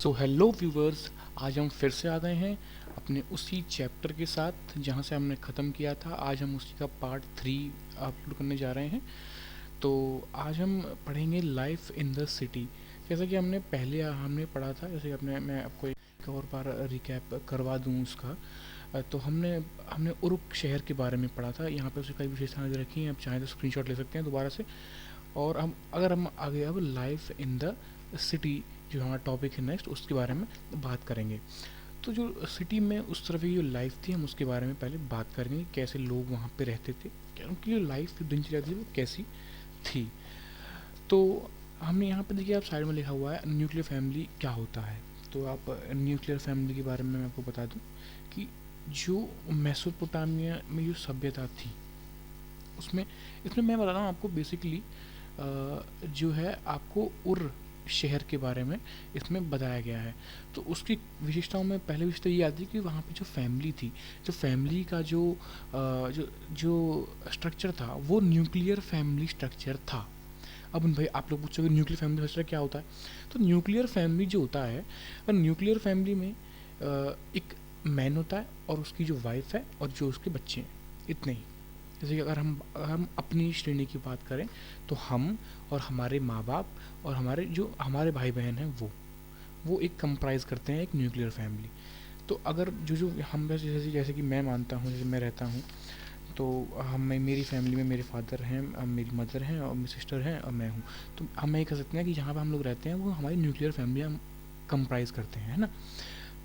So hello viewers, आज हम फिर से आ गए हैं अपने उसी चैप्टर के साथ जहां से हमने ख़त्म किया था। आज हम उसी का पार्ट 3 अपलोड करने जा रहे हैं। तो आज हम पढ़ेंगे लाइफ इन द सिटी। जैसा कि हमने पहले हमने पढ़ा था, जैसे कि अपने मैं आपको एक और बार रिकैप करवा दूं उसका। तो हमने हमने उरुक शहर के बारे में पढ़ा था। यहाँ पे उसकी कई विशेषताएं दे रखी हैं, आप चाहें तो स्क्रीनशॉट ले सकते हैं दोबारा से। और हम आगे अब लाइफ इन द सिटी जो हमारा टॉपिक है नेक्स्ट, उसके बारे में बात करेंगे। तो जो सिटी में उस तरह की जो लाइफ थी, हम उसके बारे में पहले बात करेंगे, कैसे लोग वहाँ पे रहते थे, क्या उनकी जो लाइफ दिनचर्या थी वो कैसी थी। तो हमने यहाँ पे देखिए, आप साइड में लिखा हुआ है न्यूक्लियर फैमिली क्या होता है। तो आप न्यूक्लियर फैमिली के बारे में मैं आपको बता दूँ कि जो मेसोपोटामिया में जो सभ्यता थी उसमें इसमें मैं बता रहा हूँ आपको बेसिकली जो है आपको उर शहर के बारे में इसमें बताया गया है। तो उसकी विशेषताओं में पहले विशेषता ये आती है कि वहाँ पे जो फैमिली थी, जो फैमिली का जो जो स्ट्रक्चर था वो न्यूक्लियर फैमिली स्ट्रक्चर था। अब भाई आप लोग पूछोगे न्यूक्लियर फैमिली स्ट्रक्चर क्या होता है। तो न्यूक्लियर फैमिली जो होता है, न्यूक्लियर फैमिली में एक मैन होता है और उसकी जो वाइफ है और जो उसके बच्चे हैं, इतने ही। जैसे कि अगर हम अपनी श्रेणी की बात करें तो हम और हमारे माँ बाप और हमारे भाई बहन हैं वो एक कंप्राइज करते हैं एक न्यूक्लियर फैमिली। तो अगर जो हम जैसे कि मैं मानता हूँ, जैसे मैं रहता हूँ, तो मेरी फैमिली में मेरे फादर हैं, मेरी मदर हैं और मेरी सिस्टर हैं और मैं हूँ। तो हम ये कह सकते हैं कि जहाँ पर हम लोग रहते हैं वो हमारी न्यूक्लियर फैमिली हम कंप्राइज करते हैं, है ना।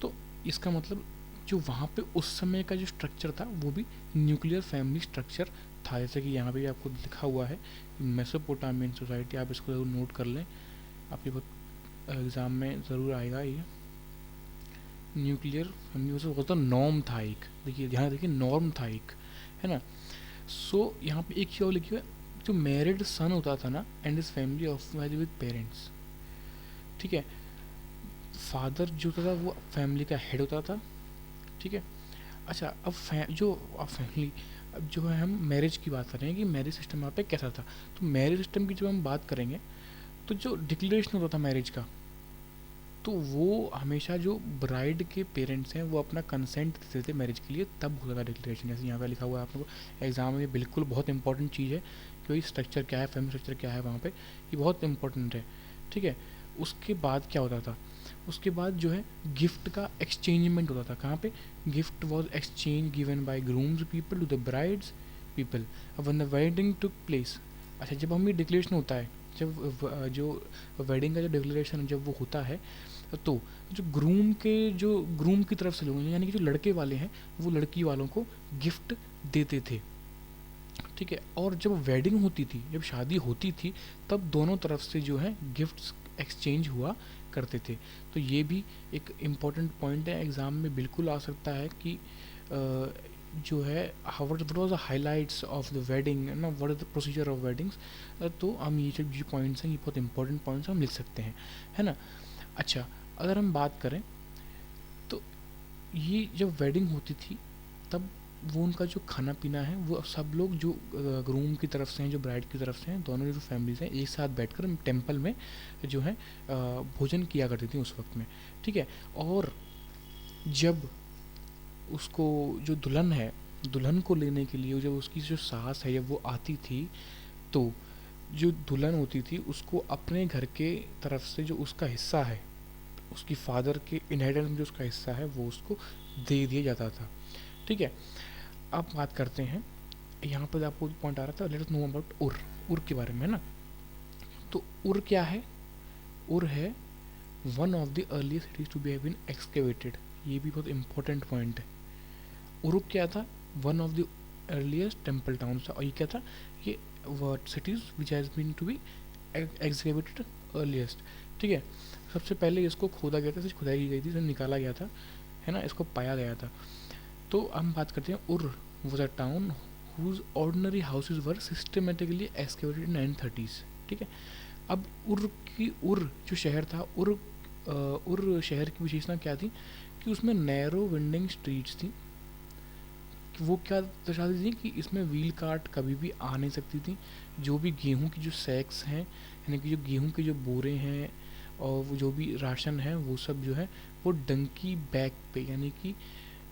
तो इसका मतलब जो वहाँ पे उस समय का जो स्ट्रक्चर था वो भी न्यूक्लियर फैमिली स्ट्रक्चर था। जैसे कि यहाँ पे आपको लिखा हुआ है मेसोपोटामियन सोसाइटी, आप इसको ज़रूर नोट कर लें, आपके एग्ज़ाम में ज़रूर आएगा ये। न्यूक्लियर फैमिली से होता नॉर्म था एक, देखिए ध्यान देखिए, नॉर्म था एक, है ना। सो यहाँ पे एक चीज़ और लिखी हुई है, जो मैरिड सन होता था ना and his family of with parents, ठीक है। फादर जो होता था वो फैमिली का हेड होता था, ठीक है। अच्छा, अब फैमिली, अब जो है हम मैरिज की बात कर रहे हैं कि मैरिज सिस्टम यहाँ पे कैसा था। तो मैरिज सिस्टम की जब हम बात करेंगे तो जो डिक्लेरेशन होता था मैरिज का, तो वो हमेशा जो ब्राइड के पेरेंट्स हैं वो अपना कंसेंट देते थे मैरिज के लिए, तब होता था डिक्लेरेशन। जैसे यहाँ पे लिखा हुआ है आप लोग एग्जाम में, बिल्कुल बहुत इंपॉर्टेंट चीज़ है कि स्ट्रक्चर क्या है, फैमिली स्ट्रक्चर क्या है वहाँ पे, ये बहुत इंपॉर्टेंट है, ठीक है। उसके बाद क्या होता था, उसके बाद जो है गिफ्ट का एक्सचेंजमेंट होता था। कहाँ पे gift was exchange given by grooms people to the brides people when the wedding took place. अच्छा, जब हम ये डिक्लेरेशन होता है, जब जो वेडिंग का जो डिक्लेरेशन जब वो होता है, तो जो ग्रूम की तरफ से लोग हैं, यानी कि जो लड़के वाले हैं वो लड़की वालों को गिफ्ट देते थे, ठीक है। और जब वेडिंग होती थी, जब शादी होती थी, तब दोनों तरफ से जो है गिफ्ट्स एक्सचेंज हुआ करते थे। तो ये भी एक इम्पॉर्टेंट पॉइंट है, एग्ज़ाम में बिल्कुल आ सकता है कि जो है what was the highlights of the wedding ना, what is the procedure of weddings. तो हम ये जो पॉइंट्स हैं, ये बहुत इंपॉर्टेंट पॉइंट्स हम लिख सकते हैं, है ना। अच्छा, अगर हम बात करें तो ये जब वेडिंग होती थी तब वो उनका जो खाना पीना है वो सब लोग जो ग्रूम की तरफ से हैं, जो ब्राइड की तरफ से हैं, दोनों जो फैमिलीज हैं एक साथ बैठकर टेंपल में जो है भोजन किया करती थी उस वक्त में, ठीक है। और जब उसको जो दुल्हन है, दुल्हन को लेने के लिए जब उसकी जो सास है जब वो आती थी, तो जो दुल्हन होती थी उसको अपने घर के तरफ से जो उसका हिस्सा है, उसकी फादर के इनहेरिटेंस में जो उसका हिस्सा है वो उसको दे दिया जाता था, ठीक है। अब बात करते हैं, यहाँ पर आपको पॉइंट आ रहा था, लेट अस नो अबाउट उर के बारे में, है ना। तो उर क्या है, उर है one of the earliest cities to be have been excavated. ये भी बहुत इंपॉर्टेंट पॉइंट है। उरुक क्या था, one of the earliest temple town था, और ये क्या था, ये word cities which has been to be excavated earliest, ठीक है। सबसे पहले इसको खोदा गया था, इसकी खुदाई की गई थी, इसे निकाला गया था, है ना, इसको पाया गया था। तो हम बात करते हैं Ur was a town whose ordinary houses were systematically excavated in 930s, ठीक है। अब उर जो शहर था, उर शहर की विशेषता क्या थी कि उसमें नैरो विंडिंग स्ट्रीट्स थी। वो क्या दर्शाती थी कि इसमें व्हील कार्ट कभी भी आ नहीं सकती थी। जो भी गेहूं की जो सैक्स हैं, यानी कि जो गेहूं के जो बोरे हैं और वो जो भी राशन है वो सब जो है वो डंकी बैक पे यानी कि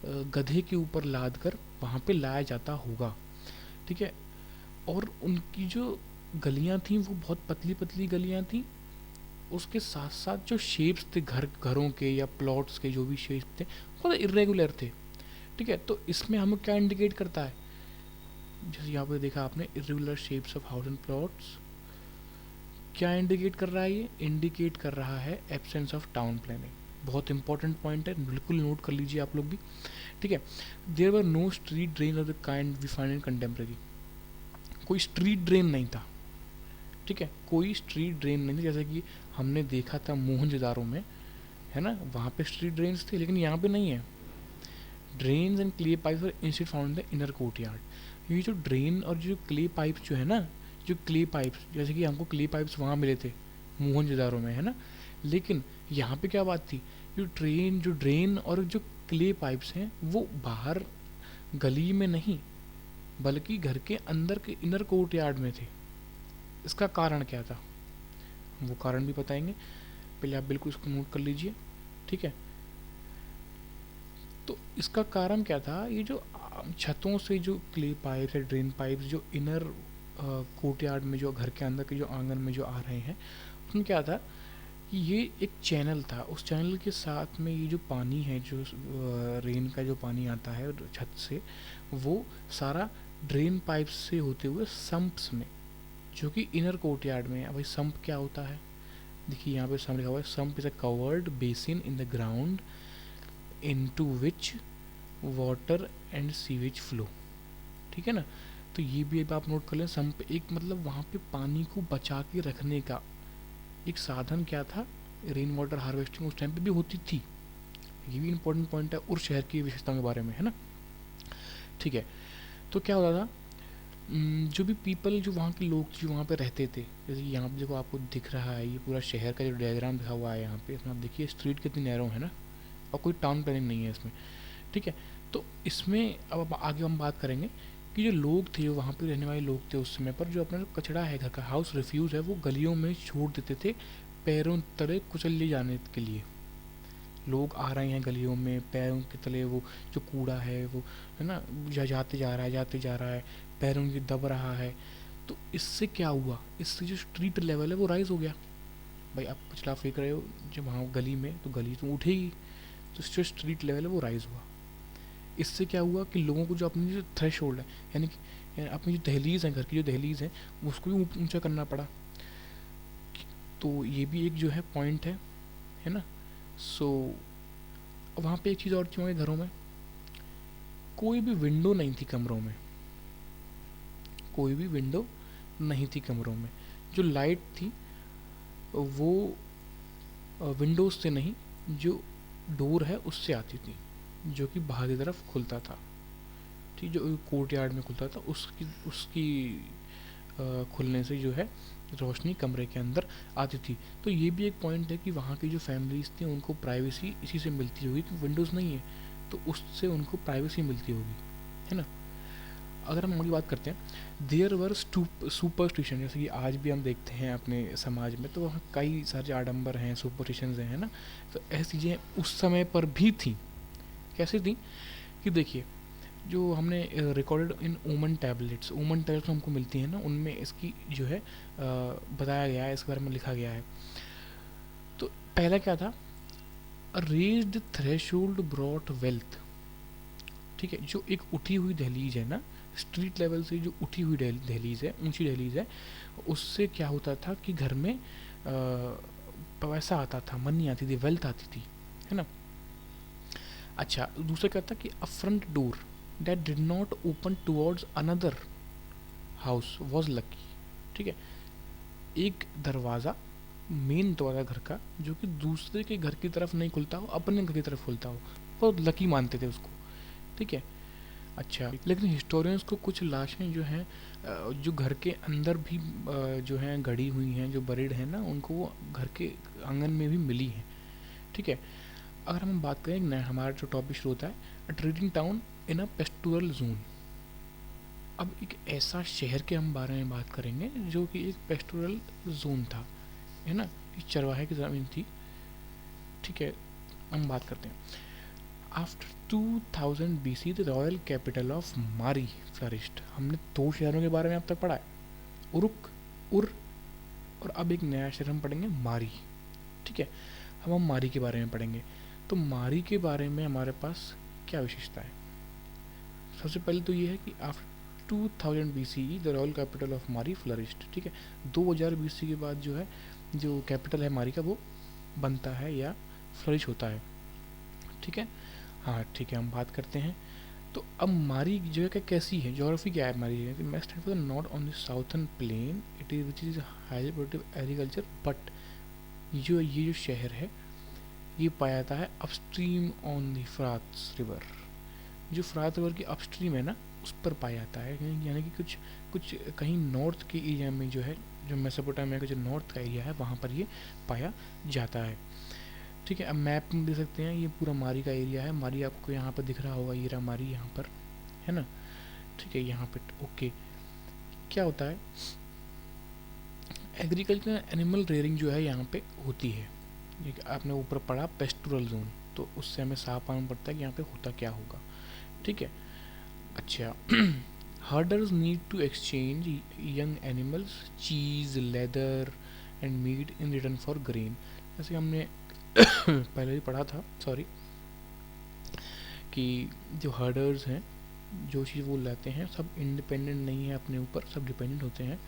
गधे के ऊपर लाद कर वहाँ पे लाया जाता होगा। ठीक है। और उनकी जो गलियाँ थी वो बहुत पतली पतली गलियाँ थी। उसके साथ साथ जो शेप्स थे घरों के या प्लॉट्स के जो भी शेप्स थे बहुत इरेगुलर थे। ठीक है। तो इसमें हमें क्या इंडिकेट करता है, जैसे यहाँ पे देखा आपने irregular shapes of house and plots, क्या इंडिकेट कर रहा है, ये इंडिकेट कर रहा है एब्सेंस ऑफ टाउन प्लानिंग। बहुत इंपॉर्टेंट पॉइंट है, बिल्कुल नोट कर लीजिए आप लोग भी। ठीक है। There were no street drain of the kind we find in contemporary. कोई स्ट्रीट ड्रेन नहीं था। ठीक है। कोई स्ट्रीट ड्रेन नहीं थी, जैसे कि हमने देखा था मोहनजोदारो में, है ना, वहाँ पे स्ट्रीट ड्रेन्स थे, लेकिन यहाँ पे नहीं है। Drains and clay pipes are instead found in the inner courtyard. ये जो ड्रेन और जो क्ले पाइप्स जो है ना, जो क्ले पाइप्स, जैसे कि हमको क्ले पाइप्स वहाँ मिले थे मोहनजोदारो में, है ना, लेकिन यहाँ पे क्या बात थी, जो ड्रेन और जो क्ले पाइप्स हैं वो बाहर गली में नहीं बल्कि घर के अंदर के इनर कोर्टयार्ड में थे। इसका कारण क्या था, वो कारण भी बताएंगे, पहले आप बिल्कुल इसको नोट कर लीजिए। ठीक है। तो इसका कारण क्या था, ये जो छतों से जो क्ले पाइप्स है, ड्रेन पाइप्स जो इनर कोर्टयार्ड में, जो घर के अंदर के जो आंगन में जो आ रहे हैं, उसमें क्या था कि ये एक चैनल था। उस चैनल के साथ में ये जो पानी है, जो रेन का जो पानी आता है छत से, वो सारा ड्रेन पाइप से होते हुए सम्प्स में, जो कि इनर कोर्टयार्ड में है। भाई सम्प क्या होता है, देखिए यहाँ पे सम्प लिखा हुआ है, sump is a covered basin in the ground into which water and sewage flow. ठीक है ना। तो ये भी एक आप नोट कर लें, सम्प एक मतलब वहाँ पे पानी को बचा के रखने का एक साधन क्या था, रेन वाटर हार्वेस्टिंग उस टाइम पे भी होती थी। ये भी इंपॉर्टेंट पॉइंट है और शहर की विशेषताओं के बारे में, है ना। ठीक है। तो क्या होता था, जो भी पीपल, जो वहाँ के लोग जो वहाँ पे रहते थे, जैसे कि यहाँ पे देखो आपको दिख रहा है ये पूरा शहर का जो डायग्राम दिखा हुआ है यहाँ पे, इसमें आप देखिए स्ट्रीट कितनी नैरो है ना, और कोई टाउन प्लानिंग नहीं है इसमें। ठीक है। तो इसमें अब आगे हम बात करेंगे कि जो लोग थे, जो वहाँ पे रहने वाले लोग थे उस समय पर, जो अपना जो कचरा है, घर का हाउस रिफ्यूज़ है, वो गलियों में छोड़ देते थे पैरों तले कुचल ले जाने के लिए। लोग आ रहे हैं गलियों में, पैरों के तले वो जो कूड़ा है वो, है ना, जाते जा रहा है, पैरों की दब रहा है। तो इससे क्या हुआ, इससे जो स्ट्रीट लेवल है वो राइज हो गया। भाई आप कचरा फेंक रहे हो जब वहाँ गली में, तो गली तो उठेगी, तो जो स्ट्रीट लेवल है वो राइज हुआ। इससे क्या हुआ कि लोगों को जो अपनी जो थ्रेश होल्ड है, यानी अपनी जो दहलीज है, घर की जो दहलीज है, उसको भी ऊंचा करना पड़ा। तो ये भी एक जो है पॉइंट है ना। सो वहाँ पे एक चीज़ और थी, हमारे घरों में कोई भी विंडो नहीं थी कमरों में, कोई भी विंडो नहीं थी कमरों में। जो लाइट थी वो विंडोज से नहीं, जो डोर है उससे आती थी, जो कि बाहर की तरफ खुलता था। ठीक, जो कोर्ट यार्ड में खुलता था, उसकी उसकी खुलने से जो है रोशनी कमरे के अंदर आती थी। तो ये भी एक पॉइंट है कि वहाँ की जो फैमिलीज थी उनको प्राइवेसी इसी से मिलती होगी, कि विंडोज़ नहीं है तो उससे उनको प्राइवेसी मिलती होगी, है ना। अगर हम आगे बात करते हैं, देयर वर सुपरस्टिशन, जैसे कि आज भी हम देखते हैं अपने समाज में, तो वहाँ कई सारे आडंबर हैं, सुपरस्टिशंस हैं, है ना। तो ऐसी चीज़ें उस समय पर भी थी। कैसी थी कि देखिए, जो हमने रिकॉर्डेड इन ओमन टैबलेट्स हमको मिलती हैं ना, उनमें इसकी जो है बताया गया है, इसके बारे में लिखा गया है। तो पहला क्या था, रेज्ड थ्रेशोल्ड ब्रॉट वेल्थ। ठीक है। जो एक उठी हुई दहलीज है ना, स्ट्रीट लेवल से जो उठी हुई दहलीज है, ऊंची दहलीज है, उससे क्या होता था कि घर में पैसा आता था, मनी आती थी, वेल्थ आती थी, है ना। अच्छा, दूसरा क्या था कि a front door that did not open towards another house was lucky। ठीक है। एक दरवाज़ा, मेन दरवाज़ा घर का, जो कि दूसरे के घर की तरफ नहीं खुलता हो, अपने घर की तरफ खुलता हो, बहुत लकी मानते थे उसको। ठीक है। अच्छा, लेकिन हिस्टोरियंस को कुछ लाशें जो हैं जो घर के अंदर भी जो हैं गड़ी हुई हैं, जो बरीड हैं ना, उनको वो घर के आंगन में भी मिली हैं। ठीक है। अगर हम बात करें ना, हमारा जो टॉपिक शुरू होता है trading town in a pastoral zone. अब एक ऐसा शहर के हम बारे में बात करेंगे जो कि एक पेस्टोरल जोन था, है ना। ये चरवाहे की ज़मीन थी। ठीक है, हम बात करते हैं। After 2000 BC the royal capital of मारी फ्लरिश्ड। हमने दो शहरों के बारे में अब तक पढ़ा है, उरुक, उर, और अब एक नया शहर हम पढ़ेंगे, मारी। ठीक है, अब हम मारी के बारे में पढ़ेंगे। तो मारी के बारे में हमारे पास क्या विशेषता है? सबसे पहले तो ये है कि after 2000 BCE the royal capital of मारी फ्लरिश्ड। ठीक है, 2000 BC के बाद जो है, जो कैपिटल है मारी का, वो बनता है या फ्लरिश होता है। ठीक है, हाँ ठीक है, हम बात करते हैं। तो अब मारी जो है कैसी है, ज्योग्राफी क्या है मारी है? मैं stand for the not on the southern plain, it is which is highly productive agriculture, but ये जो शहर है ये पाया जाता है अपस्ट्रीम ऑन द फ्रात रिवर। जो फ्रात रिवर की अपस्ट्रीम है ना, उस पर पाया जाता है, यानी कि कुछ कुछ कहीं नॉर्थ के एरिया में जो है, जो मेसोपोटामिया का जो नॉर्थ का एरिया है वहाँ पर ये पाया जाता है। ठीक है, अब मैप में देख सकते हैं, ये पूरा मारी का एरिया है। मारी आपको यहाँ पर दिख रहा होगा, ये रहा मारी यहाँ पर, है ना। ठीक है, यहाँ पे ओके। क्या होता है, एग्रीकल्चर एनिमल रेयरिंग जो है यहाँ पे होती है। ये आपने ऊपर पढ़ा पेस्टोरल जोन, तो उससे हमें साफ मालूम पड़ता है कि यहाँ पे होता क्या होगा। ठीक है, अच्छा herders need to exchange young animals, cheese, leather and meat in return for grain. जैसे हमने पहले ही पढ़ा था, सॉरी, कि जो हर्डर्स हैं, जो चीज़ वो लाते हैं, सब इंडिपेंडेंट नहीं है अपने ऊपर, सब डिपेंडेंट होते हैं।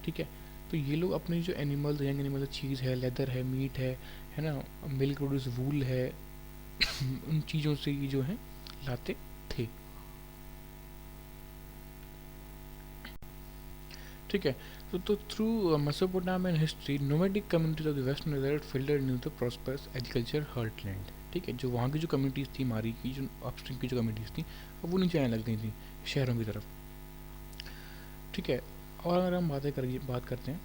ठीक है, तो ये लोग अपने जो एनिमल्स, यंग एनिमल्स, चीज़ है, लेदर है, मीट है ना, मिल्क प्रोड्यूस, वूल है, उन चीज़ों से ये जो है लाते थे। ठीक है, तो through Mesopotamian history nomadic communities of the western desert filtered new the prosperous agriculture heartland. ठीक है, जो वहाँ की जो कम्युनिटीज़ थी, मारी की जो अपस्ट्रीम की जो कम्युनिटीज़ थी, अब वो नीचे आने लग गई थी शहरों की तरफ। ठीक है, और अगर हम बात करते हैं,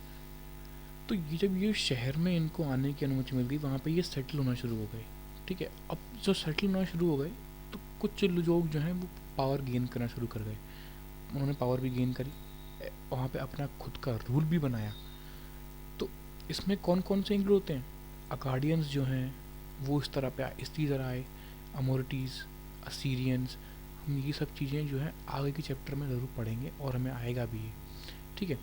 तो ये जब ये शहर में इनको आने की अनुमति मिल गई, वहाँ पे ये सेटल होना शुरू हो गए। ठीक है, अब जो सेटल होना शुरू हो गए, तो कुछ लोग जो हैं वो पावर गेन करना शुरू कर गए। उन्होंने पावर भी गेन करी, वहाँ पे अपना खुद का रूल भी बनाया। तो इसमें कौन कौन से इंक्लूड होते हैं? अकाडियंस जो हैं वो इस तरह आए, अमोरिटीज़, असीरियंस। हम ये सब चीज़ें जो है आगे के चैप्टर में ज़रूर पढ़ेंगे और हमें आएगा भी ये। ठीक है,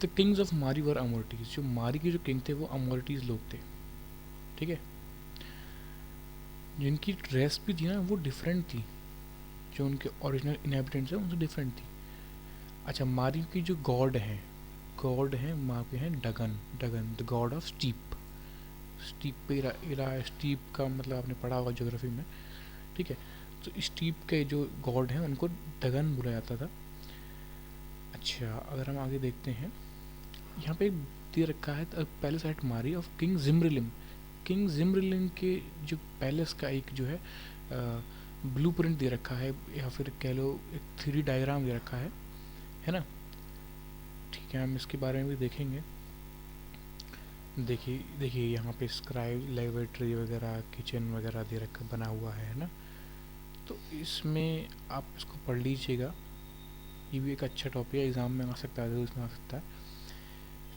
द किंग्स ऑफ मारी वर अमोरिटीज़। जो मारी के जो किंग थे वो अमोरिटीज़ लोग थे। ठीक है, जिनकी ड्रेस भी थी ना वो डिफरेंट थी, जो उनके ओरिजिनल इनहेबिटेंट्स हैं उनसे डिफरेंट थी। अच्छा, मारी की जो गॉड हैं वहाँ पे हैं Dagan, the god of steep. Steep पे स्टीप का मतलब आपने पढ़ा होगा ज्योग्राफी में। ठीक है, तो स्टीप के जो गॉड हैं उनको डगन बोला जाता था। अच्छा, अगर हम आगे देखते हैं, यहाँ पे दे रखा है पहले साइड मारी ऑफ किंग जिम्रिलिम। किंग जिम्रिलिम के जो पैलेस का एक जो है ब्लू प्रिंट दे रखा है, या फिर कह लो एक 3D डायग्राम दे रखा है ना। ठीक है, हम इसके बारे में भी देखेंगे। देखिए यहाँ पे स्क्राइब, लेबोरेटरी वगैरह, किचन वगैरह दे रखा बना हुआ है ना। तो इसमें आप इसको पढ़ लीजिएगा, ये भी एक अच्छा टॉपिक है, एग्ज़ाम में आ सकता है, इसमें आ सकता है।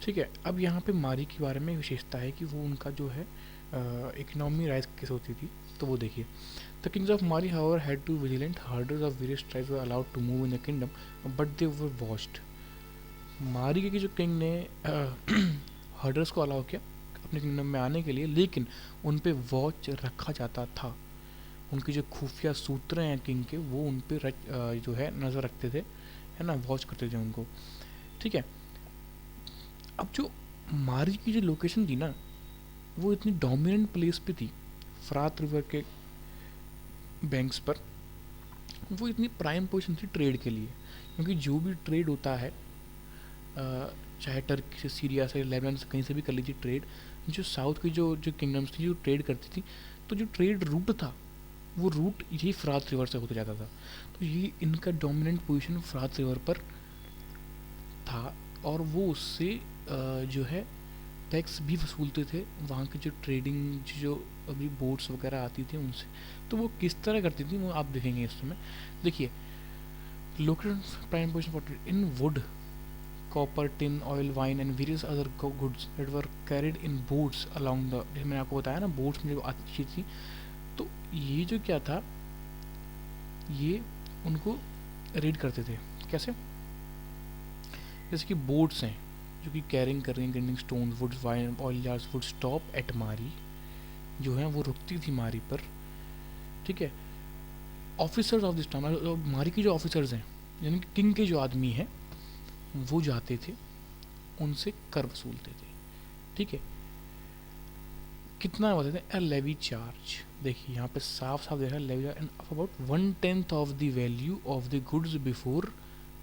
ठीक है, अब यहाँ पे मारी के बारे में विशेषता है कि वो उनका जो है इकोनॉमी राइज कैसे होती थी, तो वो देखिए। The kings of Mari however had to vigilant, herders of various tribes were allowed to move in the kingdom but they were watched. Mari के जो किंग ने हर्डर्स को अलाउ किया अपने किंगडम में आने के लिए, लेकिन उन पे वॉच रखा जाता था। उनके जो खुफिया सूत्र हैं किंग के, वो उन पे जो है नज़र रखते थे, है ना, वॉच करते थे उनको। ठीक है, अब जो मारी की जो लोकेशन थी ना, वो इतनी डोमिनेंट प्लेस पे थी, फ्रात रिवर के बैंक्स पर, वो इतनी प्राइम पोजीशन थी ट्रेड के लिए। क्योंकि जो भी ट्रेड होता है, चाहे टर्की से, सीरिया से, लेबनान से, कहीं से भी कर लीजिए ट्रेड, जो साउथ की जो जो किंगडम्स थी जो ट्रेड करती थी, तो जो ट्रेड रूट था वो रूट यही फ्रात रिवर से होते जाता था। तो ये इनका डोमिनेंट पोजीशन फ्रात रिवर पर था, और वो उससे जो है टैक्स भी वसूलते थे वहाँ के जो ट्रेडिंग, जो अभी बोट्स वगैरह आती थी उनसे। तो वो किस तरह करती थी वो आप देखेंगे इस समय। देखिए, located prime position for in would, copper, tin, oil, wine and various other goods that were carried in boats along the, जैसे मैंने आपको बताया ना बोट्स में जो आती चीज़ थी, तो ये जो क्या था, ये उनको रीड करते थे कैसे, जैसे कि बोट्स हैं जो कि कैरिंग कर रही हैं grinding stone, woods, wine, oil jars, wood stop at Mari, जो है वो रुकती थी मारी पर, ठीक है। ऑफिसर्स ऑफ दिस टाइम, मारी के जो ऑफिसर्स हैं यानी कि किंग के जो आदमी हैं वो जाते थे, उनसे कर वसूलते थे, ठीक है। कितना बताते हैं, अ लेवी चार्ज, देखिए यहाँ पे साफ साफ देखा levy and about 1/10 of the value of the goods before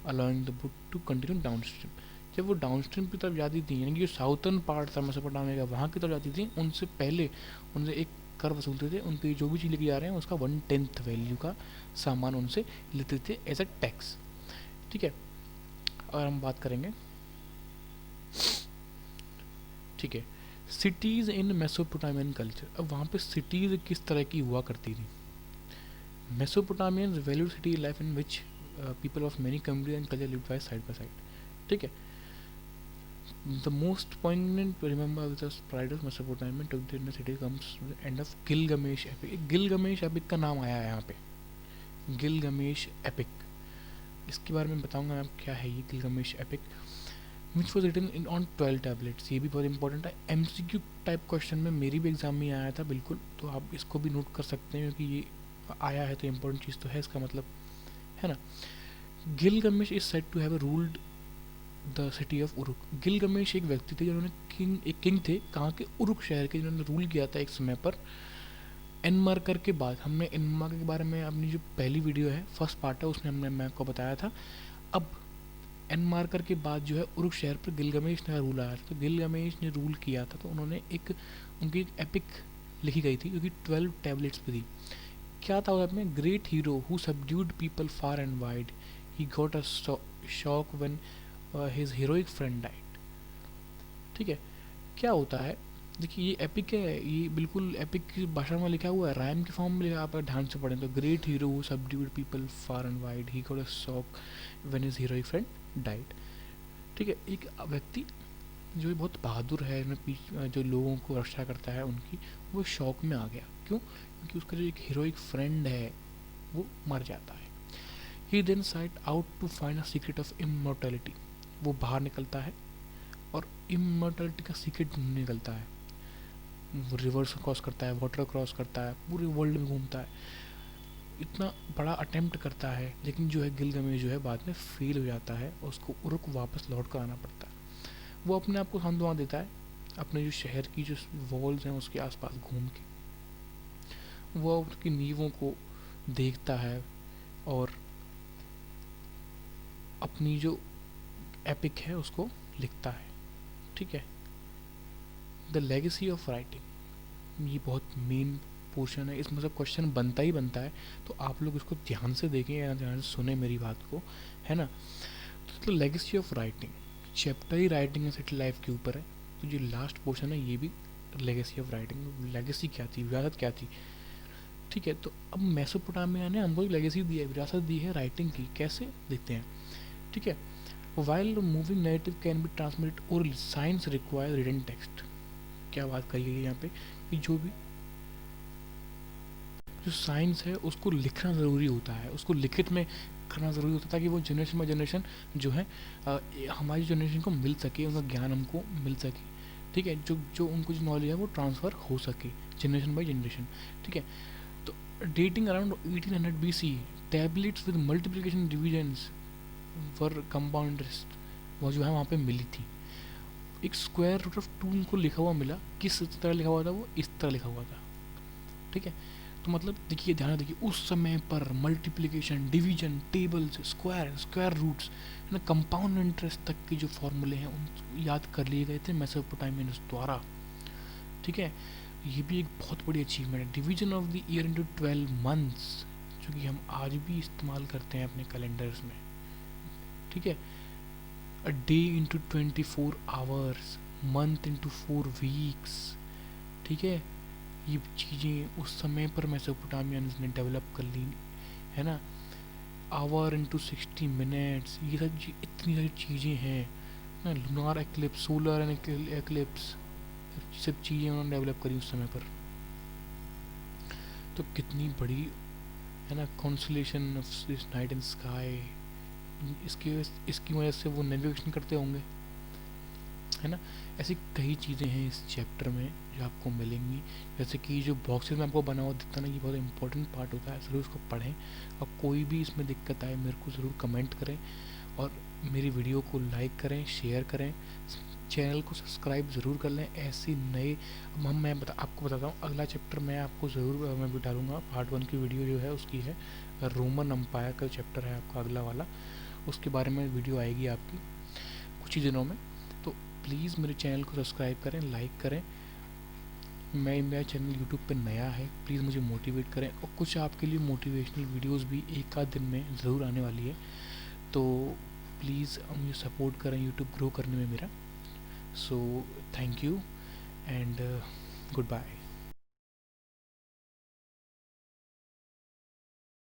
allowing the book to continue down stream. जब वो डाउन स्ट्रीम की तरफ जाती थी, यानी कि जो साउथर्न पार्ट था मेसोपोटामिया का, वहाँ की तरफ जाती थी, उनसे पहले उनसे एक कर वसूलते थे, उनकी जो भी चीज़ लेके जा रहे हैं उसका 1/10 वैल्यू का सामान उनसे लेते थे एज अ टैक्स, ठीक है। और हम बात करेंगे, ठीक है, सिटीज़ इन मेसोपोटामियन कल्चर। अब वहाँ पे सिटीज़ किस तरह की हुआ करती थी। Mesopotamians valued city life in which people of many communities and culture lived by side, ठीक है। The most poignant remember with the pride of Mesopotamia to the city comes end of Gilgamesh epic. Gilgamesh epic का नाम आया है यहाँ पे, Gilgamesh epic, इसके बारे में बताऊंगा मैं क्या है ये Gilgamesh epic, which was written in on 12 tablets. ये भी बहुत इंपॉर्टेंट है, एमसीक्यू टाइप क्वेश्चन में मेरी भी एग्जाम में आया था बिल्कुल, तो आप इसको भी नोट कर सकते हैं क्योंकि ये आया है तो इम्पोर्टेंट चीज़ तो है इसका मतलब, है ना। Gilgamesh is said to have ruled the city of Uruk. Gilgamesh एक व्यक्ति थे जिन्होंने एक किंग थे कहाँ के, उरुक शहर के, जिन्होंने रूल किया था एक समय पर एनमार्कर के बाद। हमने एनमार्कर के बारे में अपनी जो पहली वीडियो है फर्स्ट पार्ट है उसमें मैं आपको बताया था। अब एनमार्कर के बाद जो है उरुक शहर पर गिलगमेश का रूल आया था, तो गिलगमेश ने रूल किया था, तो उन्होंने उनकी एक एपिक लिखी गई थी जो कि 12 टैबलेट्स पे थी। क्या था उसमें, great hero who subdued people far and wide, he got a shock when his heroic friend died, ठीक है। क्या होता है, देखिए ये एपिक है, ये बिल्कुल एपिक की भाषा में लिखा हुआ है, राइम के फॉर्म में लिखा, आप ध्यान से पढ़ें तो, great hero who subdued people far and wide, he got a shock when his heroic friend died, ठीक है। एक व्यक्ति जो बहुत बहादुर है, जो लोगों को रक्षा करता है उनकी, वो शौक में आ गया, क्यों, क्योंकि उसका जो एक हीरोइक फ्रेंड है वो मर जाता है। He then set out to find a secret of immortality, वो बाहर निकलता है और इमॉर्टैलिटी का सीक्रेट ढूंढने निकलता है, वो रिवर्स क्रॉस करता है, वाटर क्रॉस करता है, पूरे वर्ल्ड में घूमता है, इतना बड़ा अटेम्प्ट करता है, लेकिन जो है गिलगमेश जो है बाद में फेल हो जाता है और उसको उरुक वापस लौट कर आना पड़ता है। वो अपने आप को सांत्वना देता है, अपने जो शहर की जो वॉल्स हैं उसके आसपास घूम के, वो उसकी नींवों को देखता है और अपनी जो एपिक है उसको लिखता है, ठीक है। द लेगेसी ऑफ राइटिंग, ये बहुत मेन पोर्शन है, इसमें सब क्वेश्चन बनता ही बनता है, तो आप लोग इसको ध्यान से देखें या ध्यान से सुने मेरी बात को, है ना। तो legacy of writing chapter he writing and city life के ऊपर है, तो जो लास्ट पोर्शन है ये भी लेगेसी ऑफ राइटिंग, लेगेसी क्या थी, विरासत क्या थी, ठीक है। तो अब मेसोपोटामिया ने हमको लेगेसी दी है, विरासत दी है राइटिंग की, कैसे देखते हैं, ठीक है। While moving narrative can be transmitted orally, science require written text. क्या बात कही गई है यहाँ पे कि जो साइंस है उसको लिखना ज़रूरी होता है, उसको लिखित में करना ज़रूरी होता है ताकि वो जनरेशन बाई जनरेशन जो है हमारी जनरेशन को मिल सके, उनका ज्ञान हमको मिल सके, ठीक है। जो उनको जो नॉलेज है वो ट्रांसफ़र हो सके जनरेशन बाई जनरेशन, ठीक है। तो dating around 1800 BC, tablets with multiplication divisions were compound interest, वो जो है वहाँ पे मिली थी। एक स्क्वायर रूट ऑफ 2 उनको लिखा हुआ मिला, किस तरह लिखा हुआ था, वो इस तरह लिखा हुआ था, ठीक है। तो मतलब देखिए, ध्यान देखिए, उस समय पर multiplication, division, tables, square roots, ना कंपाउंड इंटरेस्ट तक के जो फॉर्मूले हैं उन याद कर लिए गए थे मेसोपोटामियंस द्वारा, ठीक है। ये भी एक बहुत बड़ी अचीवमेंट है। Division of the year into 12 months, जो कि हम आज भी इस्तेमाल करते हैं अपने कैलेंडर्स में, ठीक है। A day into 24 hours, month into 4 weeks, ठीक है। ये चीज़ें उस समय पर मेसोपोटामियंस ने डेवलप कर ली, है ना। आवर इंटू 60 मिनट्स, ये सब इतनी सारी चीज़ें हैं ना, lunar eclipse, solar and eclipse, सब चीज़ें उन्होंने डेवलप करी उस समय पर। तो कितनी बड़ी है ना constellation of this night and sky, इसकी वजह से वो नेविगेशन करते होंगे, है ना। ऐसी कई चीज़ें हैं इस चैप्टर में जो आपको मिलेंगी। जैसे कि जो बॉक्सेस में आपको बना हुआ दिखता है ना, ये बहुत इंपॉर्टेंट पार्ट होता है, ज़रूर उसको पढ़ें। और कोई भी इसमें दिक्कत आए मेरे को ज़रूर कमेंट करें, और मेरी वीडियो को लाइक करें, शेयर करें, चैनल को सब्सक्राइब ज़रूर कर लें। ऐसी नए मैं आपको बताता हूँ, अगला चैप्टर मैं आपको ज़रूर मैं भी डालूँगा। पार्ट 1 की वीडियो जो है उसकी है, रोमन अम्पायर का चैप्टर है आपका अगला वाला, उसके बारे में वीडियो आएगी आपकी कुछ ही दिनों में। तो प्लीज़ मेरे चैनल को सब्सक्राइब करें, लाइक करें। मेरा चैनल यूट्यूब पे नया है, प्लीज़ मुझे मोटिवेट करें, और कुछ आपके लिए मोटिवेशनल वीडियोस भी एक आध दिन में ज़रूर आने वाली है। तो प्लीज़ मुझे सपोर्ट करें यूट्यूब ग्रो करने में मेरा। So thank you and good bye.